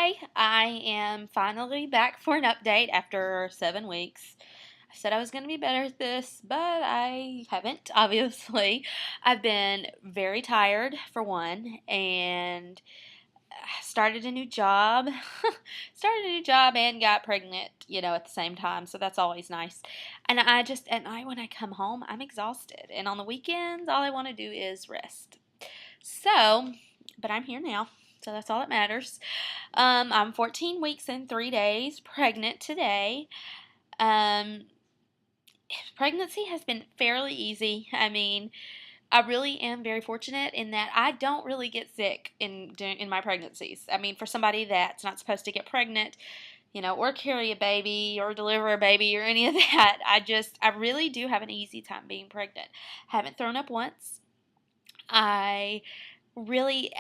today I am finally back for an update after 7 weeks. I said I was going to be better at this, but I haven't, obviously. I've been very tired, for one, and started a new job. Started a new job and got pregnant, at the same time, so that's always nice. And I just, at night when I come home, I'm exhausted. And on the weekends, all I want to do is rest. So, but I'm here now, so that's all that matters. I'm 14 weeks and 3 days pregnant today. Um, Pregnancy has been fairly easy. I mean, I really am very fortunate in that I don't really get sick in my pregnancies. I mean, for somebody that's not supposed to get pregnant, or carry a baby or deliver a baby or any of that, I really do have an easy time being pregnant. Haven't thrown up once. I really,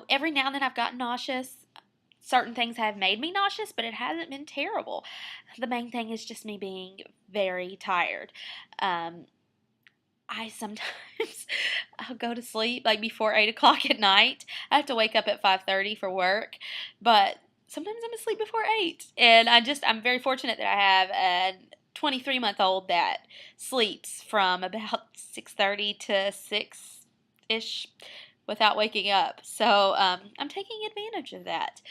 every now and then I've gotten nauseous. Certain things have made me nauseous, but it hasn't been terrible. The main thing is just me being very tired. Um, I sometimes I'll go to sleep like before 8 o'clock at night. I have to wake up at 5:30 for work, but sometimes I'm asleep before 8. And I'm very fortunate that I have a 23-month-old that sleeps from about 6:30 to 6 ish without waking up. So I'm taking advantage of that.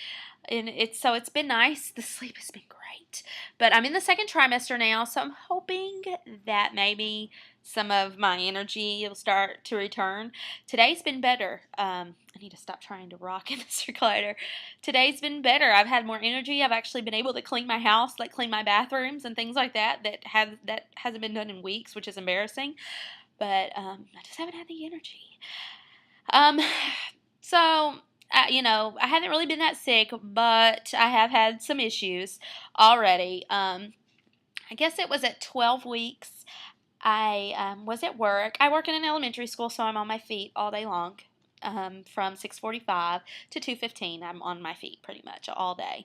And it's been nice. The sleep has been great. But I'm in the second trimester now, so I'm hoping that maybe some of my energy will start to return. Today's been better. I need to stop trying to rock in this recliner. Today's been better. I've had more energy. I've actually been able to clean my house, like clean my bathrooms and things like that that hasn't been done in weeks, which is embarrassing. But I just haven't had the energy. Um, so, I haven't really been that sick, but I have had some issues already. I guess it was at 12 weeks. I was at work. I work in an elementary school, so I'm on my feet all day long. From 6:45 to 2:15, I'm on my feet pretty much all day.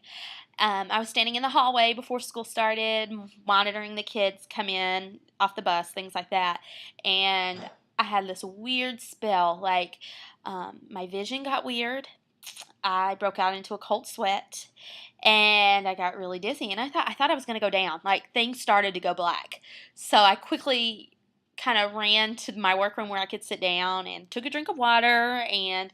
I was standing in the hallway before school started, monitoring the kids come in off the bus, things like that, and I had this weird spell. Like, my vision got weird. I broke out into a cold sweat, and I got really dizzy. And I thought I was going to go down. Like, things started to go black. So I quickly kind of ran to my workroom where I could sit down and took a drink of water and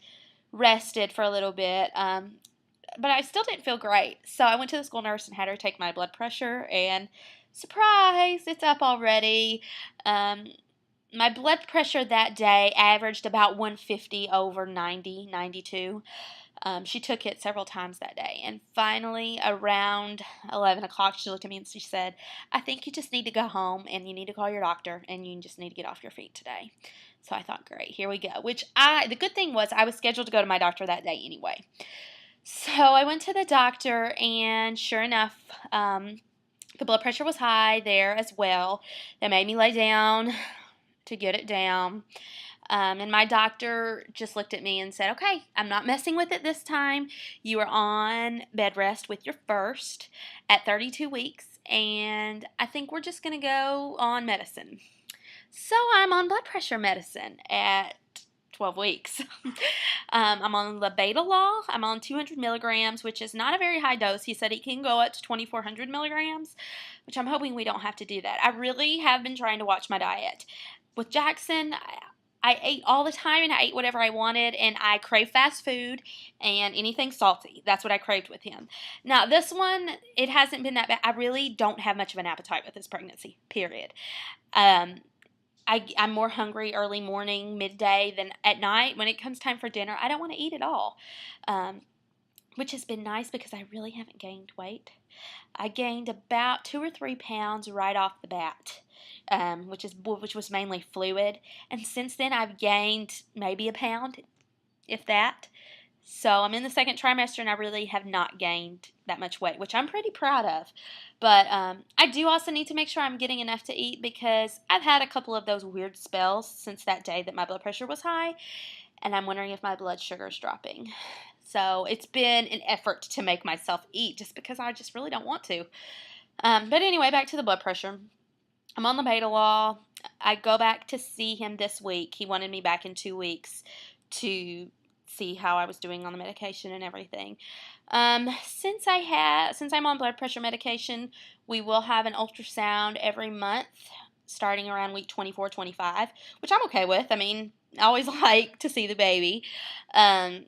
rested for a little bit. But I still didn't feel great. So I went to the school nurse and had her take my blood pressure, and surprise, it's up already. Um, my blood pressure that day averaged about 150 over 90, 92. She took it several times that day. And finally, around 11 o'clock, she looked at me and she said, I think you just need to go home and you need to call your doctor and you just need to get off your feet today. So I thought, great, here we go. The good thing was I was scheduled to go to my doctor that day anyway. So I went to the doctor, and sure enough, the blood pressure was high there as well. They made me lay down to get it down. And my doctor just looked at me and said, okay, I'm not messing with it this time. You are on bed rest with your first at 32 weeks, and I think we're just going to go on medicine. So I'm on blood pressure medicine at 12 weeks. I'm on labetalol. I'm on 200 milligrams, which is not a very high dose. He said it can go up to 2,400 milligrams, which I'm hoping we don't have to do that. I really have been trying to watch my diet. With Jackson, I ate all the time, and I ate whatever I wanted, and I crave fast food and anything salty. That's what I craved with him. Now, this one, it hasn't been that bad. I really don't have much of an appetite with this pregnancy, period. Um, I'm more hungry early morning, midday than at night. When it comes time for dinner, I don't want to eat at all, um, which has been nice because I really haven't gained weight. I gained about 2 or 3 pounds right off the bat, which was mainly fluid. And since then, I've gained maybe a pound, if that. So I'm in the second trimester, and I really have not gained that much weight, which I'm pretty proud of. But I do also need to make sure I'm getting enough to eat because I've had a couple of those weird spells since that day that my blood pressure was high, and I'm wondering if my blood sugar is dropping. So it's been an effort to make myself eat just because I just really don't want to. But anyway, back to the blood pressure. I'm on the labetalol. I go back to see him this week. He wanted me back in 2 weeks to see how I was doing on the medication and everything. Since I'm on blood pressure medication, we will have an ultrasound every month starting around week 24, 25, which I'm okay with. I mean, I always like to see the baby. Um,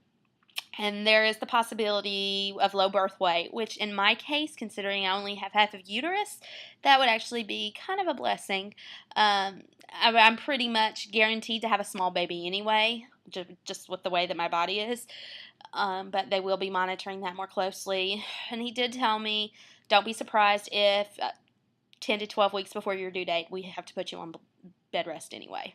and there is the possibility of low birth weight, which in my case, considering I only have half of uterus, that would actually be kind of a blessing. I'm pretty much guaranteed to have a small baby anyway, just with the way that my body is. But they will be monitoring that more closely. And he did tell me, don't be surprised if 10 to 12 weeks before your due date, we have to put you on bed rest anyway.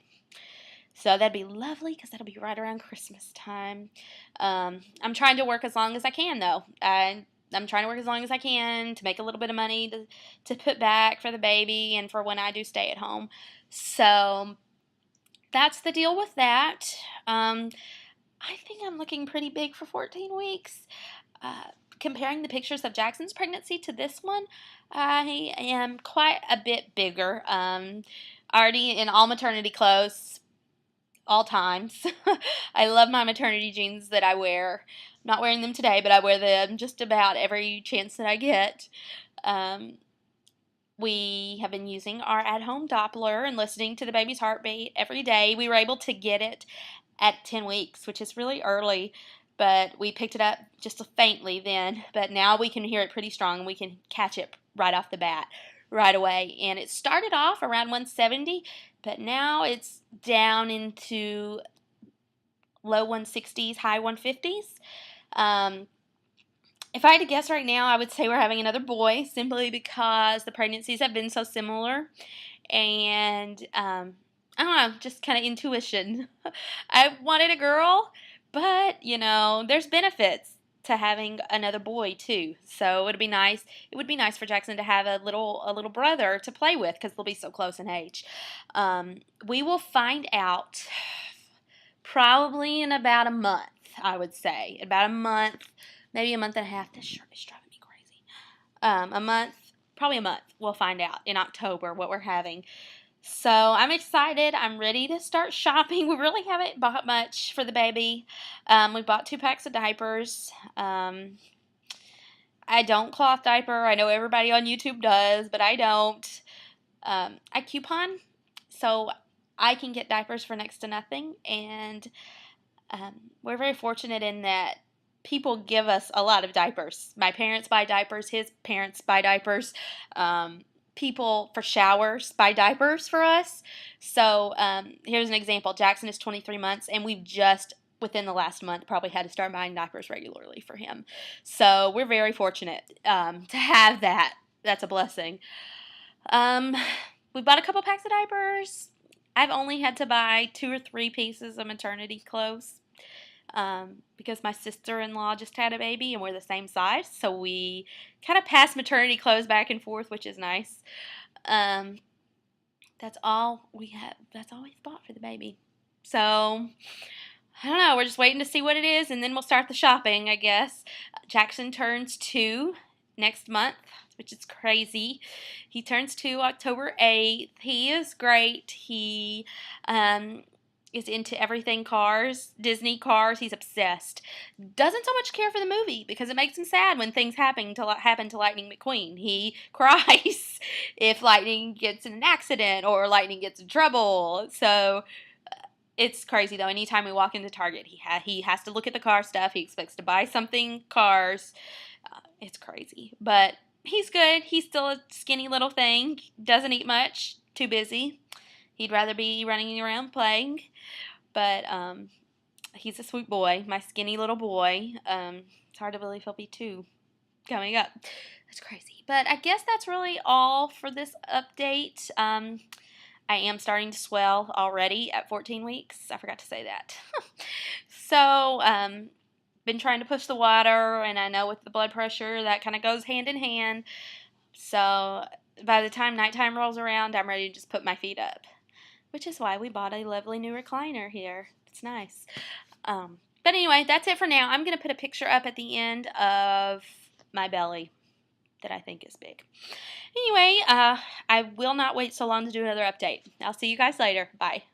So that'd be lovely because that'll be right around Christmas time. I'm trying to work as long as I can, though. I'm trying to work as long as I can to make a little bit of money to put back for the baby and for when I do stay at home. So that's the deal with that. I think I'm looking pretty big for 14 weeks. Comparing the pictures of Jackson's pregnancy to this one, I am quite a bit bigger. Already in all maternity clothes, all times. I love my maternity jeans that I wear. I'm not wearing them today, but I wear them just about every chance that I get. Um, we have been using our at-home Doppler and listening to the baby's heartbeat every day. We were able to get it at 10 weeks, which is really early, but we picked it up just faintly then. But now we can hear it pretty strong, and we can catch it right off the bat, right away. And it started off around 170, but now it's down into low 160s, high 150s. If I had to guess right now, I would say we're having another boy simply because the pregnancies have been so similar. And I don't know, just kind of intuition. I wanted a girl, but there's benefits to having another boy too. So it would be nice. It would be nice for Jackson to have a little brother to play with because they'll be so close in age. We will find out probably in about a month. I would say about a month, maybe a month and a half. This shirt is driving me crazy. A month, probably a month. We'll find out in October what we're having. So I'm excited. I'm ready to start shopping. We really haven't bought much for the baby. We bought 2 packs of diapers. I don't cloth diaper. I know everybody on YouTube does, but I don't. I coupon, so I can get diapers for next to nothing. And we're very fortunate in that people give us a lot of diapers. My parents buy diapers. His parents buy diapers. People for showers buy diapers for us. So here's an example. Jackson is 23 months, and we've just, within the last month, probably had to start buying diapers regularly for him. So we're very fortunate to have that. That's a blessing. We bought a couple packs of diapers. I've only had to buy 2 or 3 pieces of maternity clothes. Because my sister-in-law just had a baby and we're the same size, so we kind of pass maternity clothes back and forth, which is nice. That's all we have. That's all we've bought for the baby. So I don't know. We're just waiting to see what it is, and then we'll start the shopping, I guess. Jackson turns 2 next month, which is crazy. He turns 2 October 8th. He is great. He is into everything cars, Disney cars. He's obsessed. Doesn't so much care for the movie because it makes him sad when things happen to Lightning McQueen. He cries if Lightning gets in an accident or Lightning gets in trouble. So it's crazy though. Anytime we walk into Target, he has to look at the car stuff. He expects to buy something cars. It's crazy, but he's good. He's still a skinny little thing. Doesn't eat much. Too busy. He'd rather be running around playing, but he's a sweet boy, my skinny little boy. It's hard to believe he'll be 2 coming up. That's crazy. But I guess that's really all for this update. I am starting to swell already at 14 weeks. I forgot to say that. So, been trying to push the water, and I know with the blood pressure, that kind of goes hand in hand. So, by the time nighttime rolls around, I'm ready to just put my feet up. Which is why we bought a lovely new recliner here. It's nice. But anyway, that's it for now. I'm going to put a picture up at the end of my belly that I think is big. Anyway, I will not wait so long to do another update. I'll see you guys later. Bye.